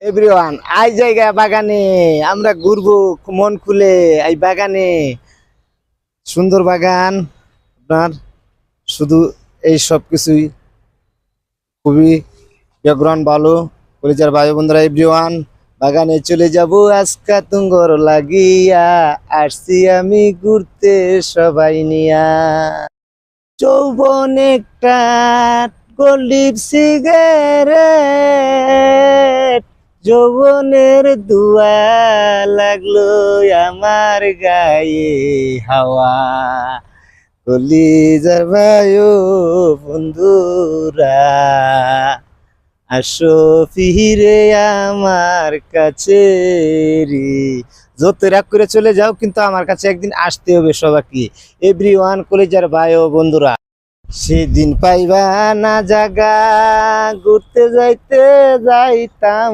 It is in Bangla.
এভরিওয়ান আই জায়গা বাগানে আমরা ঘুরবো মন খুলে। এই বাগানে সুন্দর বাগান, আপনার শুধু এই সব কিছুই খুবই ব্যাকগ্রাউন্ড ভালো। কলেজের ভাই বন্ধুরা, এভরিওয়ান বাগানে চলে যাব আজকা তুঙ্গর লাগিয়া, আসছি আমি ঘুরতে সবাই নিয়া। যৌবন একটা গোল্ডিপ সিগারেট, যৌবনের দুয়া লাগলো আমার গায়ে হাওয়া। কলিজার ভাইও বন্ধুরা, আসো ফিরে আমার কাছে রে। যত রাগ করে চলে যাও, কিন্তু আমার কাছে একদিন আসতে হবে সবাইকে। এভরিওয়ান কলেজের ভাই ও বন্ধুরা, সেদিন পাইবা না জাগা, ঘুরতে যাইতে যাইতাম।